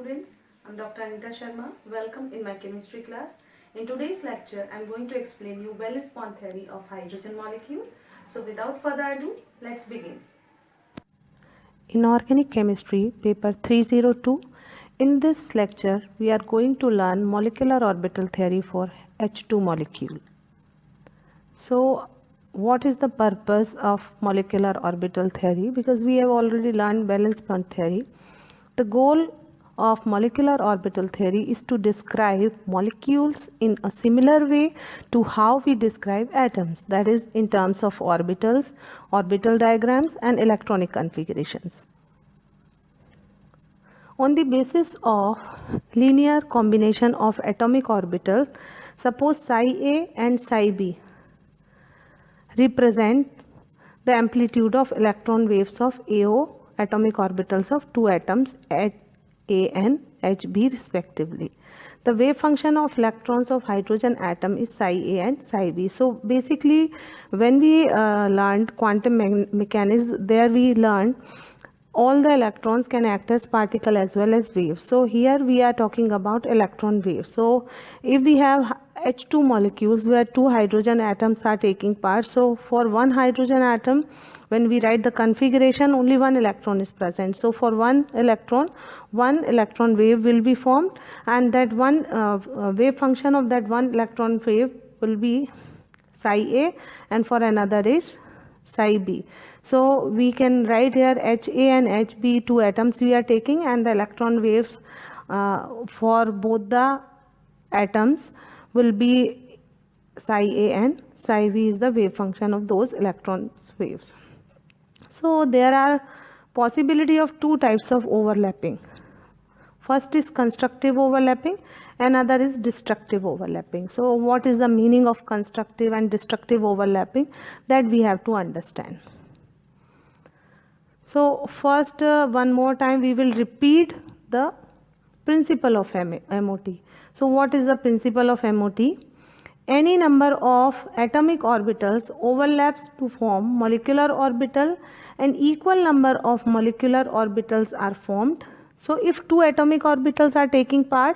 students, I'm Dr. Anita Sharma. Welcome in my chemistry class. In today's lecture, I'm going to explain you valence bond theory of hydrogen molecule. So without further ado, let's begin. Inorganic Chemistry, paper 302. In this lecture, we are going to learn molecular orbital theory for H2 molecule. So, what is the purpose of molecular orbital theory? Because we have already learned valence bond theory. The goal of molecular orbital theory is to describe molecules in a similar way to how we describe atoms, that is in terms of orbitals, orbital diagrams and electronic configurations. On the basis of linear combination of atomic orbitals, suppose psi A and psi B represent the amplitude of electron waves of AO atomic orbitals of two atoms H A and Hb respectively. The wave function of electrons of hydrogen atom is psi A and psi B. So basically when we learned quantum mechanics, there we learned all the electrons can act as particle as well as waves. So here we are talking about electron waves. So if we have H2 molecules where two hydrogen atoms are taking part, so for one hydrogen atom, when we write the configuration, only one electron is present. So for one electron wave will be formed, and that one wave function of that one electron wave will be psi A, and for another is psi B. So we can write here HA and HB, two atoms we are taking, and the electron waves for both the atoms will be psi A and psi B is the wave function of those electron waves. So there are possibility of two types of overlapping. First is constructive overlapping, another is destructive overlapping. So what is the meaning of constructive and destructive overlapping, that we have to understand. So first one more time we will repeat the principle of MOT. So what is the principle of MOT? Any number of atomic orbitals overlaps to form molecular orbital, and equal number of molecular orbitals are formed. So if two atomic orbitals are taking part,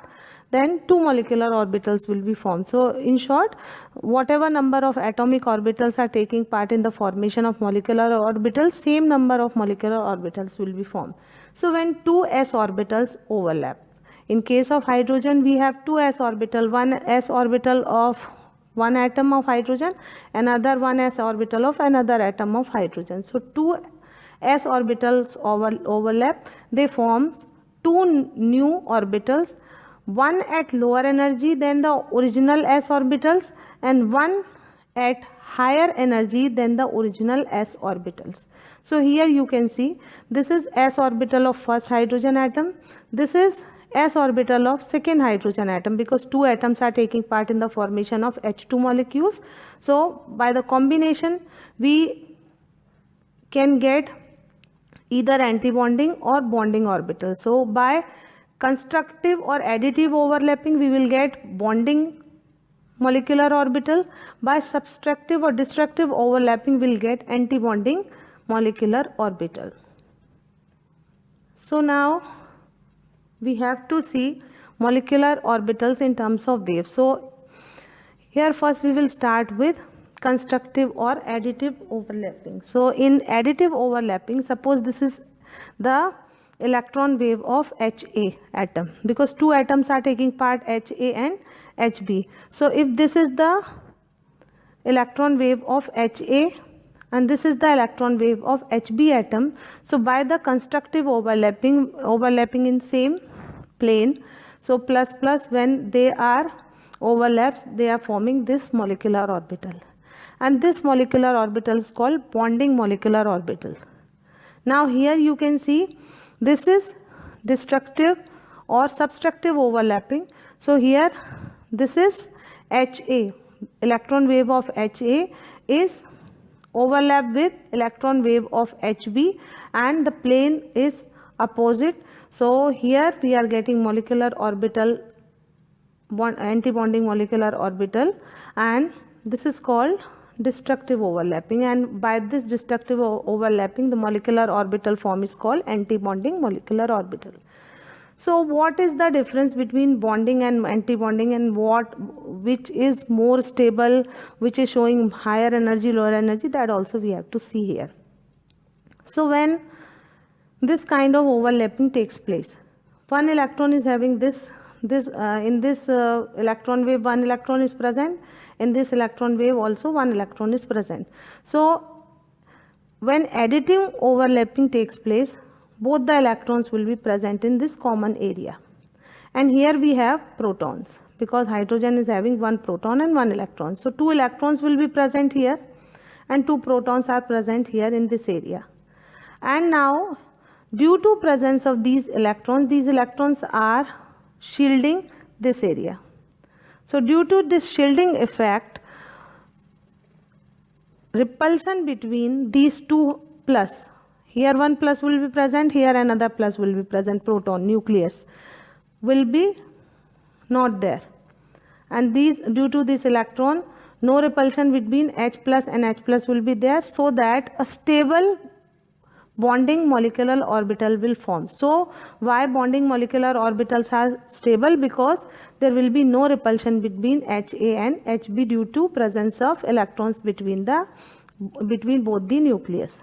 then two molecular orbitals will be formed. So in short, whatever number of atomic orbitals are taking part in the formation of molecular orbitals, same number of molecular orbitals will be formed. So when two s orbitals overlap, in case of hydrogen we have two s orbital, one s orbital of one atom of hydrogen, another one s orbital of another atom of hydrogen. So two s orbitals overlap, they form two new orbitals, one at lower energy than the original s orbitals and one at higher energy than the original s orbitals. So here you can see this is s orbital of first hydrogen atom, this is s orbital of second hydrogen atom, because two atoms are taking part in the formation of H2 molecules. So by the combination we can get either antibonding or bonding orbital. So by constructive or additive overlapping we will get bonding molecular orbital, by subtractive or destructive overlapping we will get antibonding molecular orbital. So now we have to see molecular orbitals in terms of waves. So here first we will start with constructive or additive overlapping. So in additive overlapping, suppose this is the electron wave of HA atom, because two atoms are taking part, HA and HB. So if this is the electron wave of HA and this is the electron wave of HB atom, so by the constructive overlapping in same plane, so plus plus, when they are overlaps they are forming this molecular orbital, and this molecular orbital is called bonding molecular orbital. Now here you can see this is destructive or subtractive overlapping. So here this is HA, electron wave of HA is overlap with electron wave of HB and the plane is opposite. So here we are getting molecular orbital, antibonding molecular orbital, and this is called destructive overlapping, and by this destructive overlapping the molecular orbital form is called antibonding molecular orbital. So what is the difference between bonding and anti-bonding, and which is more stable, which is showing higher energy, lower energy, that also we have to see here. So when this kind of overlapping takes place, one electron is having in this electron wave one electron is present, in this electron wave also one electron is present. So when additive overlapping takes place, both the electrons will be present in this common area. And here we have protons, because hydrogen is having one proton and one electron. So two electrons will be present here and two protons are present here in this area. And now, due to presence of these electrons are shielding this area. So due to this shielding effect, repulsion between these two plus, here one plus will be present, here another plus will be present, proton, nucleus, will be not there. And due to this electron, no repulsion between H plus and H plus will be there, so that a stable bonding molecular orbital will form. So why bonding molecular orbitals are stable? Because there will be no repulsion between HA and HB due to presence of electrons between both the nucleus.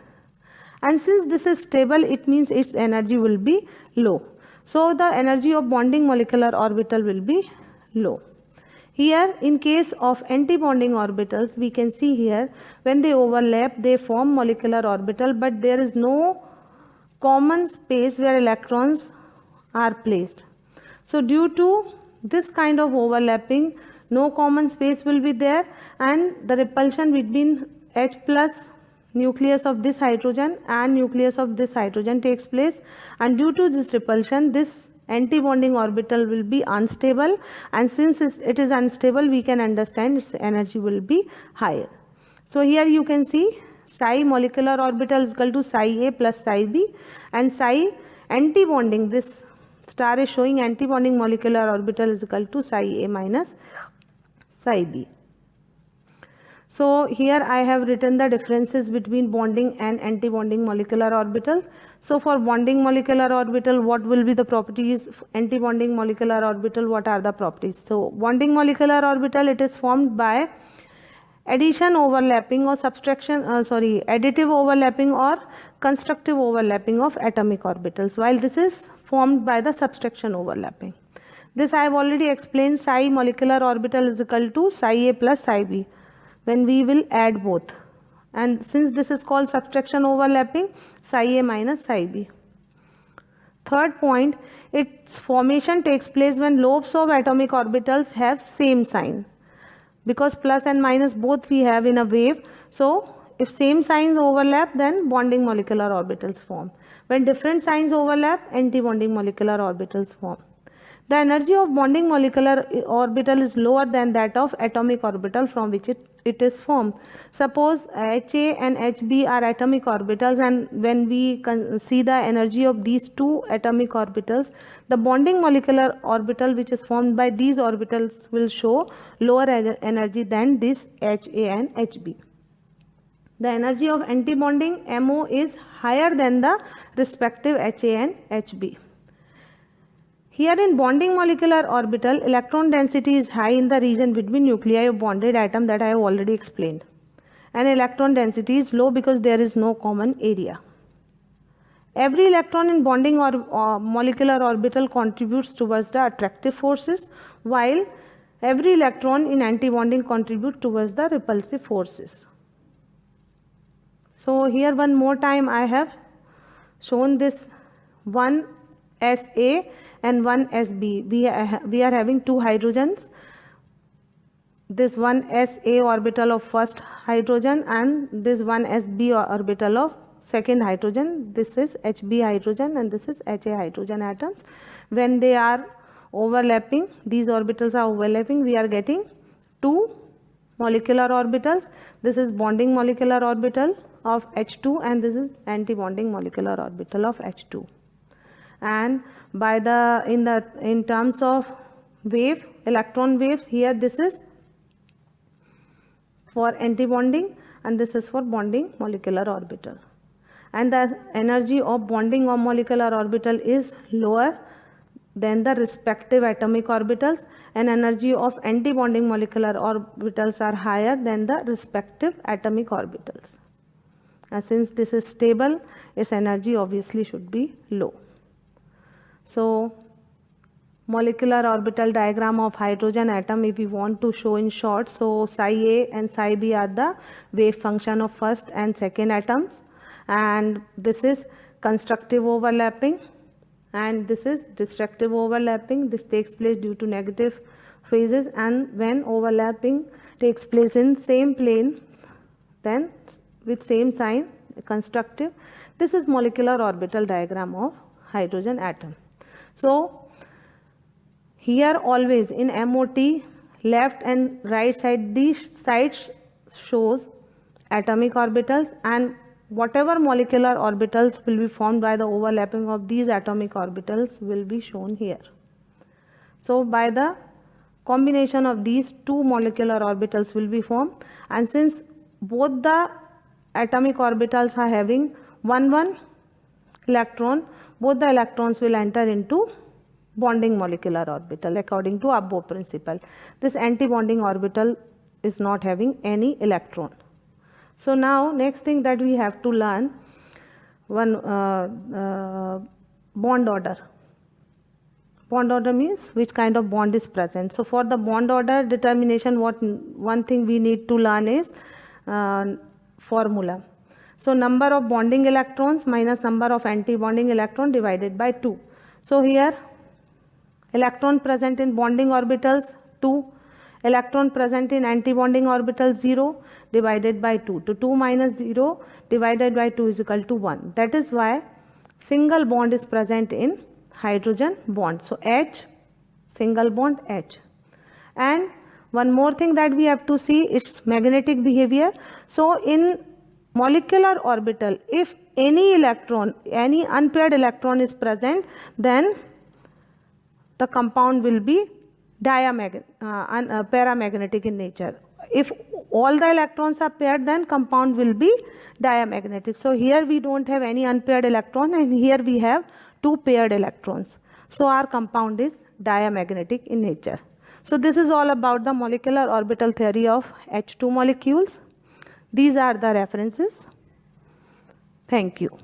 And since this is stable, it means its energy will be low. So the energy of bonding molecular orbital will be low. Here, in case of anti-bonding orbitals, we can see here when they overlap, they form molecular orbital, but there is no common space where electrons are placed. So due to this kind of overlapping, no common space will be there, and the repulsion between H plus nucleus of this hydrogen and nucleus of this hydrogen takes place, and due to this repulsion, this anti-bonding orbital will be unstable, and since it is unstable, we can understand its energy will be higher. So here you can see psi molecular orbital is equal to psi A plus psi B, and psi anti-bonding, this star is showing anti-bonding molecular orbital is equal to psi A minus psi B. So here I have written the differences between bonding and anti-bonding molecular orbital. So for bonding molecular orbital, what will be the properties? Anti-bonding molecular orbital, what are the properties? So bonding molecular orbital, it is formed by addition overlapping or additive overlapping or constructive overlapping of atomic orbitals, while this is formed by the subtraction overlapping. This I have already explained. Psi molecular orbital is equal to psi A plus psi B when we will add both, and since this is called subtraction overlapping, psi A minus psi B. Third point, its formation takes place when lobes of atomic orbitals have same sign, because plus and minus both we have in a wave. So if same signs overlap, then bonding molecular orbitals form. When different signs overlap, anti-bonding molecular orbitals form. The energy of bonding molecular orbital is lower than that of atomic orbital from which it is formed. Suppose HA and HB are atomic orbitals, and when we see the energy of these two atomic orbitals, the bonding molecular orbital which is formed by these orbitals will show lower energy than this HA and HB. The energy of antibonding MO is higher than the respective HA and HB. Here in bonding molecular orbital, electron density is high in the region between nuclei of bonded atom that I have already explained. And electron density is low because there is no common area. Every electron in bonding or molecular orbital contributes towards the attractive forces, while every electron in antibonding contributes towards the repulsive forces. So here one more time I have shown this one SA and one SB. We are having two hydrogens. This one SA orbital of first hydrogen and this one SB orbital of second hydrogen. This is HB hydrogen and this is HA hydrogen atoms. When they are overlapping, these orbitals are overlapping, we are getting two molecular orbitals. This is bonding molecular orbital of H2 and this is anti-bonding molecular orbital of H2. And by in terms of wave, electron waves, here this is for anti-bonding and this is for bonding molecular orbital. And the energy of bonding or molecular orbital is lower then the respective atomic orbitals, and energy of antibonding molecular orbitals are higher than the respective atomic orbitals. Since this is stable, its energy obviously should be low. So molecular orbital diagram of hydrogen atom, if we want to show in short, so psi A and psi B are the wave function of first and second atoms, and this is constructive overlapping and this is destructive overlapping. This takes place due to negative phases, and when overlapping takes place in same plane, then with same sign, constructive. This is molecular orbital diagram of hydrogen atom. So here always in MOT, left and right side, these sides shows atomic orbitals, and whatever molecular orbitals will be formed by the overlapping of these atomic orbitals will be shown here. So by the combination of these two molecular orbitals will be formed, and since both the atomic orbitals are having 1 electron, both the electrons will enter into bonding molecular orbital according to Abbo principle. This anti-bonding orbital is not having any electron. So now next thing that we have to learn, one bond order. Bond order means which kind of bond is present. So for the bond order determination, one thing we need to learn is formula. So number of bonding electrons minus number of anti-bonding electron divided by 2. So here electron present in bonding orbitals 2, electron present in anti-bonding orbital 0 divided by 2. To 2 minus 0 divided by 2 is equal to 1. That is why single bond is present in hydrogen bond. So H, single bond H. And one more thing that we have to see, its magnetic behavior. So in molecular orbital, if any electron, any unpaired electron is present, then the compound will be paramagnetic in nature. If all the electrons are paired, then compound will be diamagnetic. So here we don't have any unpaired electron, and here we have 2 paired electrons. So our compound is diamagnetic in nature. So this is all about the molecular orbital theory of H2 molecules. These are the references. Thank you.